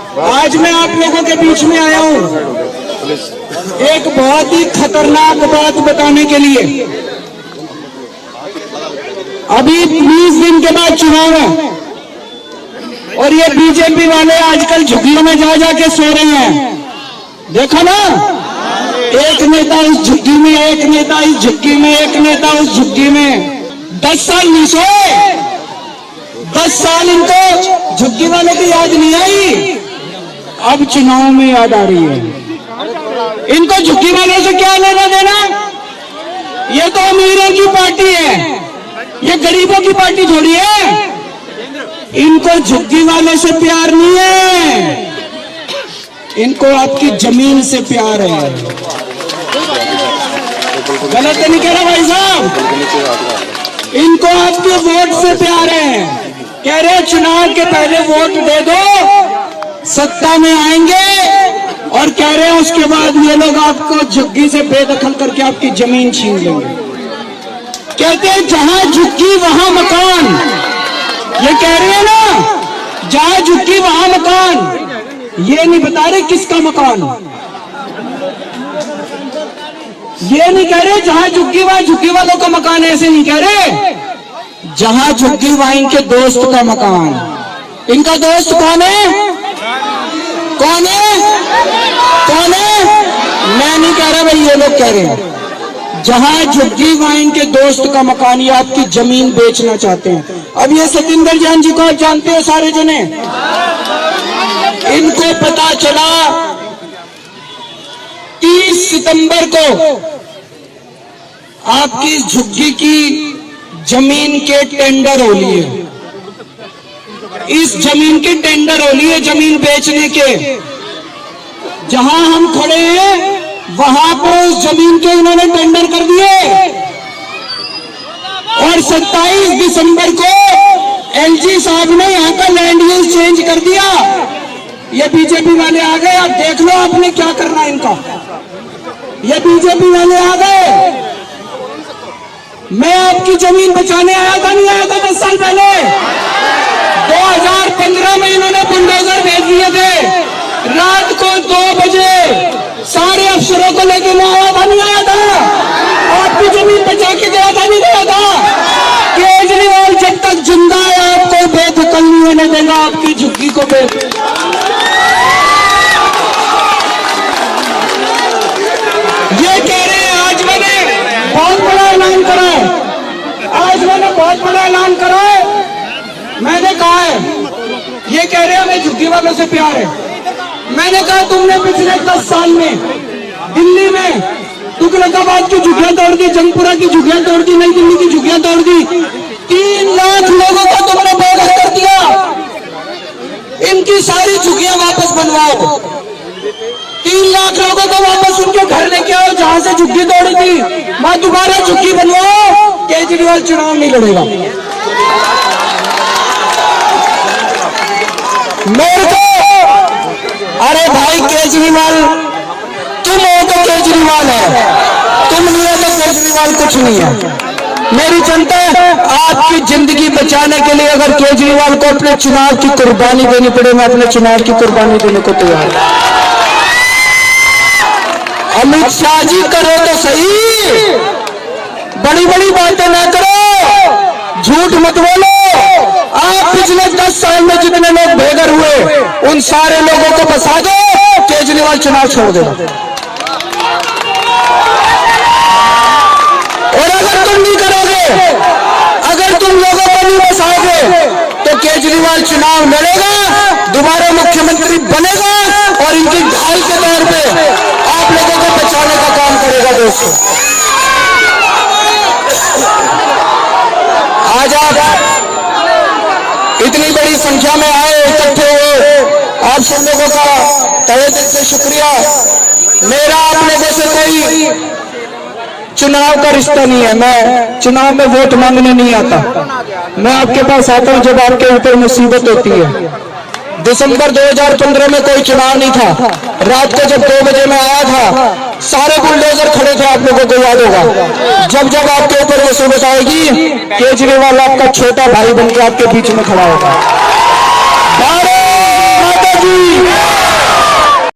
आज मैं आप लोगों के बीच में आया हूं एक बहुत ही खतरनाक बात बताने के लिए। अभी 20 दिन के बाद चुनाव है और ये बीजेपी वाले आजकल झुग्गियों में जा जाके सो रहे हैं। देखो ना, एक नेता इस झुग्गी में, एक नेता इस झुग्गी में, एक नेता उस झुग्गी में। 10 साल नहीं सोए, 10 साल इनको झुग्गी वाले की याद नहीं आई, अब चुनाव में याद आ रही है। इनको झुग्गी वालों से क्या लेना देना? ये तो अमीरों की पार्टी है, ये गरीबों की पार्टी थोड़ी है। इनको झुग्गी वाले से प्यार नहीं है, इनको आपकी जमीन से प्यार है। गलत नहीं कह रहा भाई साहब, इनको आपके वोट से प्यार है। कह रहे चुनाव के पहले वोट दे दो, सत्ता में आएंगे, और कह रहे हैं उसके बाद ये लोग आपको झुग्गी से बेदखल करके आपकी जमीन छीन लेंगे। कहते हैं जहां झुग्गी वहां मकान। ये कह रहे हैं ना, जहां झुग्गी वहां मकान। ये नहीं बता रहे किसका मकान, ये नहीं कह रहे जहां झुग्गी वहां झुग्गी वालों का मकान, ऐसे नहीं कह रहे। जहां झुग्गी वहां इनके दोस्त का मकान। इनका दोस्त कौन है? कौन है? कौन है? मैं नहीं कह रहा भाई, ये लोग कह रहे हैं। जहां झुग्गी वहां इनके दोस्त का मकान, ये आपकी जमीन बेचना चाहते हैं। अब ये सतिंदर जान जी को आप जानते हो सारे जने। इनको पता चला 30 सितंबर को आपकी झुग्गी की जमीन के टेंडर हो लिए। इस जमीन के टेंडर हो लिए, जमीन बेचने के। जहां हम खड़े हैं वहां पर उस जमीन के इन्होंने टेंडर कर दिए, और 27 दिसंबर को एलजी साहब ने यहां का लैंड यूज चेंज कर दिया। ये बीजेपी वाले आ गए, अब देख लो आपने क्या करना है इनका। ये बीजेपी वाले आ गए। मैं आपकी जमीन बचाने आया था, नहीं आया था 10 साल पहले? 2015 में इन्होंने बुलडोजर भेज दिए थे। रात को 2 बजे सारे अफसरों को लेके मैं आया था, नहीं आया था? आपकी जमीन बचा के गया था, नहीं गया था? केजरीवाल जब तक जिंदा है आपको बेदखल नहीं होने देगा, आपकी झुग्गी को ये कह रहे हैं। आज मैंने बहुत बड़ा ऐलान करा है, आज मैंने बहुत बड़ा ऐलान करा है। मैंने कहा है, ये कह रहे हैं हमें झुग्गी वालों से प्यार है। मैंने कहा तुमने पिछले 10 साल में दिल्ली में तुगलकाबाद की झुग्गियां तोड़ दी, जंगपुरा की झुग्गियां तोड़ दी, नई दिल्ली की झुग्गियां तोड़ दी। 3 लाख लोगों को तुमने बेघर कर दिया। इनकी सारी झुग्गियां वापस बनवाओ। 3 लाख लोगों को वापस उनके घर लेके आओ जहां से झुग्गी तोड़ी थी, वहां दोबारा झुग्गी बनवाओ। केजरीवाल चुनाव नहीं लड़ेगा। मेरे को अरे भाई केजरीवाल, तुम हो तो केजरीवाल है, तुम नहीं हो तो केजरीवाल कुछ नहीं है। मेरी जनता, आपकी जिंदगी बचाने के लिए अगर केजरीवाल को अपने चुनाव की कुर्बानी देनी पड़े, मैं अपने चुनाव की कुर्बानी देने को तैयार हूं। अमित शाह जी करो तो सही, बड़ी बड़ी बातें ना करो, झूठ मत बोलो। आप पिछले 10 साल में जितने लोग बेघर हुए उन सारे लोगों को बसा दो, केजरीवाल चुनाव छोड़ देगा। और अगर तुम नहीं करोगे, अगर तुम लोगों को नहीं बसाओगे, तो केजरीवाल चुनाव लड़ेगा, दोबारा मुख्यमंत्री बनेगा, और इनकी ढाल के तौर पे आप लोगों को बचाने का काम करेगा। दोस्तों, आज आप इतनी बड़ी संख्या में आए, इकट्ठे हुए, आप सब लोगों का तहे दिल से शुक्रिया। मेरा आप लोगों से कोई चुनाव का रिश्ता नहीं है, मैं चुनाव में वोट मांगने नहीं आता। मैं आपके पास आता हूं जब आपके ऊपर मुसीबत होती है। दिसंबर 2015 में कोई चुनाव नहीं था, रात को जब 2 बजे मैं आया था, सारे बुलडोजर खड़े थे, आप लोगों को याद होगा। जब जब आपके ऊपर मुसीबत आएगी, केजरीवाल आपका छोटा भाई बनकर आपके बीच में खड़ा होगा।